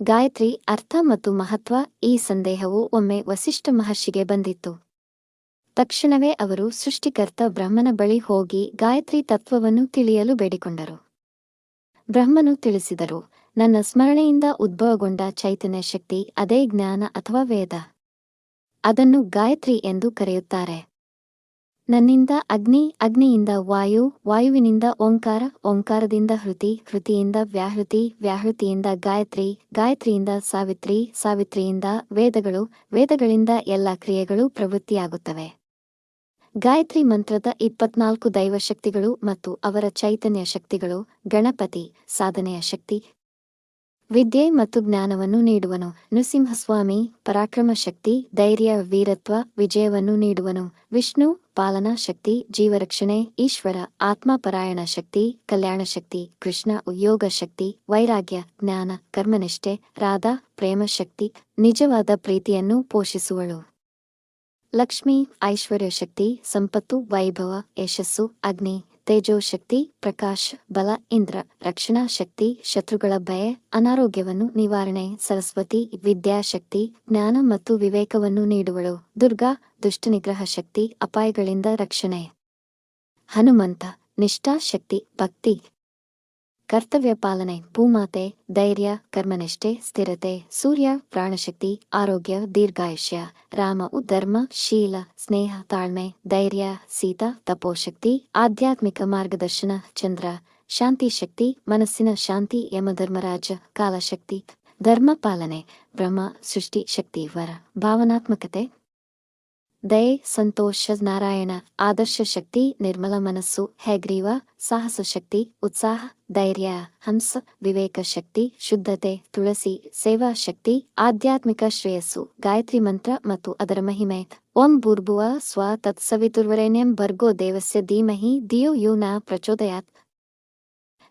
ಗಾಯತ್ರಿ ಅರ್ಥ ಮತ್ತು ಮಹತ್ವ. ಈ ಸಂದೇಹವು ಒಮ್ಮೆ ವಸಿಷ್ಠ ಮಹರ್ಷಿಗೆ ಬಂದಿತ್ತು. ತಕ್ಷಣವೇ ಅವರು ಸೃಷ್ಟಿಕರ್ತ ಬ್ರಹ್ಮನ ಬಳಿ ಹೋಗಿ ಗಾಯತ್ರಿ ತತ್ವವನ್ನು ತಿಳಿಯಲು ಬೇಡಿಕೊಂಡರು. ಬ್ರಹ್ಮನು ತಿಳಿಸಿದರು, ನನ್ನ ಸ್ಮರಣೆಯಿಂದ ಉದ್ಭವಗೊಂಡ ಚೈತನ್ಯ ಶಕ್ತಿ ಅದೇ ಜ್ಞಾನ ಅಥವಾ ವೇದ. ಅದನ್ನು ಗಾಯತ್ರಿ ಎಂದು ಕರೆಯುತ್ತಾರೆ. ನನ್ನಿಂದ ಅಗ್ನಿ, ಅಗ್ನಿಯಿಂದ ವಾಯು, ವಾಯುವಿನಿಂದ ಓಂಕಾರ, ಓಂಕಾರದಿಂದ ಹೃತಿ, ಹೃತಿಯಿಂದ ವ್ಯಾಹೃತಿ, ವ್ಯಾಹೃತಿಯಿಂದ ಗಾಯತ್ರಿ, ಗಾಯತ್ರಿಯಿಂದ ಸಾವಿತ್ರಿ, ಸಾವಿತ್ರಿಯಿಂದ ವೇದಗಳು, ವೇದಗಳಿಂದ ಎಲ್ಲ ಕ್ರಿಯೆಗಳು ಪ್ರವೃತ್ತಿಯಾಗುತ್ತವೆ. ಗಾಯತ್ರಿ ಮಂತ್ರದ 24 ದೈವಶಕ್ತಿಗಳು ಮತ್ತು ಅವರ ಚೈತನ್ಯ ಶಕ್ತಿಗಳು. ಗಣಪತಿ ಸಾಧನೆಯ ಶಕ್ತಿ, ವಿದ್ಯೆ ಮತ್ತು ಜ್ಞಾನವನ್ನು ನೀಡುವನು. ನೃಸಿಂಹಸ್ವಾಮಿ ಪರಾಕ್ರಮ ಶಕ್ತಿ, ಧೈರ್ಯ, ವೀರತ್ವ, ವಿಜಯವನ್ನು ನೀಡುವನು. ವಿಷ್ಣು ಪಾಲನಾ ಶಕ್ತಿ, ಜೀವರಕ್ಷಣೆ. ಈಶ್ವರ ಆತ್ಮಪರಾಯಣ ಶಕ್ತಿ, ಕಲ್ಯಾಣ ಶಕ್ತಿ. ಕೃಷ್ಣ ಯೋಗ ಶಕ್ತಿ, ವೈರಾಗ್ಯ, ಜ್ಞಾನ, ಕರ್ಮನಿಷ್ಠೆ. ರಾಧಾ ಪ್ರೇಮ ಶಕ್ತಿ, ನಿಜವಾದ ಪ್ರೀತಿಯನ್ನು ಪೋಷಿಸುವಳು. ಲಕ್ಷ್ಮಿ ಐಶ್ವರ್ಯ ಶಕ್ತಿ, ಸಂಪತ್ತು, ವೈಭವ, ಯಶಸ್ಸು. ಅಗ್ನಿ ತೇಜೋಶಕ್ತಿ, ಪ್ರಕಾಶ್, ಬಲ. ಇಂದ್ರ ರಕ್ಷಣಾ ಶಕ್ತಿ, ಶತ್ರುಗಳ ಭಯ, ಅನಾರೋಗ್ಯವನ್ನು ನಿವಾರಣೆ. ಸರಸ್ವತಿ ವಿದ್ಯಾಶಕ್ತಿ, ಜ್ಞಾನ ಮತ್ತು ವಿವೇಕವನ್ನು ನೀಡುವಳು. ದುರ್ಗಾ ದುಷ್ಟನಿಗ್ರಹ ಶಕ್ತಿ, ಅಪಾಯಗಳಿಂದ ರಕ್ಷಣೆ. ಹನುಮಂತ ನಿಷ್ಠಾ ಶಕ್ತಿ, ಭಕ್ತಿ, ಕರ್ತವ್ಯ ಪಾಲನೆ. ಭೂಮಾತೆ ಧೈರ್ಯ, ಕರ್ಮನಿಷ್ಠೆ, ಸ್ಥಿರತೆ. ಸೂರ್ಯ ಪ್ರಾಣಶಕ್ತಿ, ಆರೋಗ್ಯ, ದೀರ್ಘಾಯುಷ್ಯ. ರಾಮ ಧರ್ಮ, ಶೀಲ, ಸ್ನೇಹ, ತಾಳ್ಮೆ, ಧೈರ್ಯ. ಸೀತಾ ತಪೋಶಕ್ತಿ, ಆಧ್ಯಾತ್ಮಿಕ ಮಾರ್ಗದರ್ಶನ. ಚಂದ್ರ ಶಾಂತಿ ಶಕ್ತಿ, ಮನಸ್ಸಿನ ಶಾಂತಿ. ಯಮಧರ್ಮರಾಜ ಕಾಲಶಕ್ತಿ, ಧರ್ಮ ಪಾಲನೆ. ಬ್ರಹ್ಮ ಸೃಷ್ಟಿ ಶಕ್ತಿ, ವರ, ಭಾವನಾತ್ಮಕತೆ. ದಯೆ ಸಂತೋಷ. ನಾರಾಯಣ ಆದರ್ಶ ಶಕ್ತಿ, ನಿರ್ಮಲ ಮನಸ್ಸು. ಹಯಗ್ರೀವ ಸಾಹಸ ಶಕ್ತಿ, ಉತ್ಸಾಹ, ಧೈರ್ಯ. ಹಂಸ ವಿವೇಕ ಶಕ್ತಿ, ಶುದ್ಧತೆ. ತುಳಸಿ ಸೇವಾ ಶಕ್ತಿ, ಆಧ್ಯಾತ್ಮಿಕ ಶ್ರೇಯಸ್ಸು. ಗಾಯತ್ರಿ ಮಂತ್ರ ಮತ್ತು ಅದರ ಮಹಿಮೆ. ಓಂ ಭೂರ್ಭುವ ಸ್ವ ತತ್ಸವಿತುರ್ವರೆಣ್ಯಂ ಭರ್ಗೋ ದೇವಸ್ಯ ಧೀಮಹಿ ಧಿಯೋ ಯೋ ನ ಪ್ರಚೋದಯಾತ್.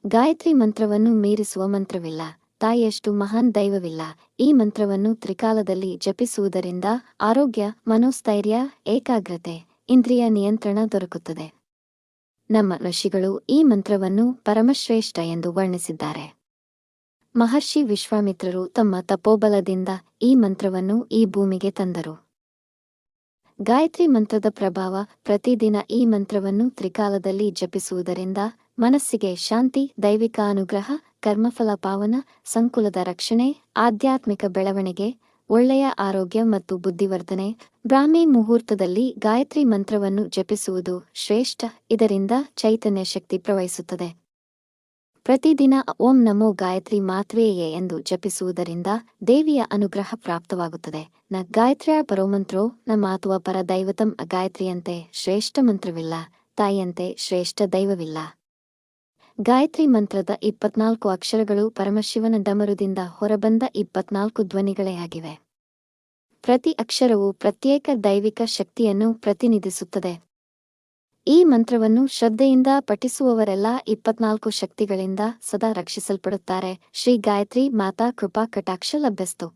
ಗಾಯತ್ರಿ ಮಂತ್ರವನ್ನು ಮೀರಿಸುವ ಮಂತ್ರವಿಲ್ಲ, ತಾಯಿಯಷ್ಟು ಮಹಾನ್ ದೈವವಿಲ್ಲ. ಈ ಮಂತ್ರವನ್ನು ತ್ರಿಕಾಲದಲ್ಲಿ ಜಪಿಸುವುದರಿಂದ ಆರೋಗ್ಯ, ಮನೋಸ್ಥೈರ್ಯ, ಏಕಾಗ್ರತೆ, ಇಂದ್ರಿಯ ನಿಯಂತ್ರಣ ದೊರಕುತ್ತದೆ. ನಮ್ಮ ಋಷಿಗಳು ಈ ಮಂತ್ರವನ್ನು ಪರಮಶ್ರೇಷ್ಠ ಎಂದು ವರ್ಣಿಸಿದ್ದಾರೆ. ಮಹರ್ಷಿ ವಿಶ್ವಾಮಿತ್ರರು ತಮ್ಮ ತಪೋಬಲದಿಂದ ಈ ಮಂತ್ರವನ್ನು ಈ ಭೂಮಿಗೆ ತಂದರು. ಗಾಯತ್ರಿ ಮಂತ್ರದ ಪ್ರಭಾವ. ಪ್ರತಿದಿನ ಈ ಮಂತ್ರವನ್ನು ತ್ರಿಕಾಲದಲ್ಲಿ ಜಪಿಸುವುದರಿಂದ ಮನಸ್ಸಿಗೆ ಶಾಂತಿ, ದೈವಿಕ ಅನುಗ್ರಹ, ಕರ್ಮಫಲ ಪಾವನ, ಸಂಕುಲದ ರಕ್ಷಣೆ, ಆಧ್ಯಾತ್ಮಿಕ ಬೆಳವಣಿಗೆ, ಒಳ್ಳೆಯ ಆರೋಗ್ಯ ಮತ್ತು ಬುದ್ಧಿವರ್ಧನೆ. ಬ್ರಾಹ್ಮಿ ಮುಹೂರ್ತದಲ್ಲಿ ಗಾಯತ್ರಿ ಮಂತ್ರವನ್ನು ಜಪಿಸುವುದು ಶ್ರೇಷ್ಠ. ಇದರಿಂದ ಚೈತನ್ಯ ಶಕ್ತಿ ಪ್ರವಹಿಸುತ್ತದೆ. ಪ್ರತಿದಿನ ಓಂ ನಮೋ ಗಾಯತ್ರಿ ಮಾತ್ರೇಯೇ ಎಂದು ಜಪಿಸುವುದರಿಂದ ದೇವಿಯ ಅನುಗ್ರಹ ಪ್ರಾಪ್ತವಾಗುತ್ತದೆ. ನ ಗಾಯತ್ರ್ಯ ಪರೋಮಂತ್ರೋ ನ ಮಾತುವ ಪರ ದೈವತಂ. ಗಾಯತ್ರಿಯಂತೆ ಶ್ರೇಷ್ಠ ಮಂತ್ರವಿಲ್ಲ, ತಾಯಿಯಂತೆ ಶ್ರೇಷ್ಠ ದೈವವಿಲ್ಲ. ಗಾಯತ್ರಿ ಮಂತ್ರದ 24 ಅಕ್ಷರಗಳು ಪರಮಶಿವನ ಡಮರುದಿಂದ ಹೊರಬಂದ 24 ಧ್ವನಿಗಳೇ ಆಗಿವೆ. ಪ್ರತಿ ಅಕ್ಷರವು ಪ್ರತ್ಯೇಕ ದೈವಿಕ ಶಕ್ತಿಯನ್ನು ಪ್ರತಿನಿಧಿಸುತ್ತದೆ. ಈ ಮಂತ್ರವನ್ನು ಶ್ರದ್ಧೆಯಿಂದ ಪಠಿಸುವವರೆಲ್ಲ 24 ಶಕ್ತಿಗಳಿಂದ ಸದಾ ರಕ್ಷಿಸಲ್ಪಡುತ್ತಾರೆ. ಶ್ರೀ ಗಾಯತ್ರಿ ಮಾತಾ ಕೃಪಾ ಕಟಾಕ್ಷ ಲಭ್ಯಸ್ತು.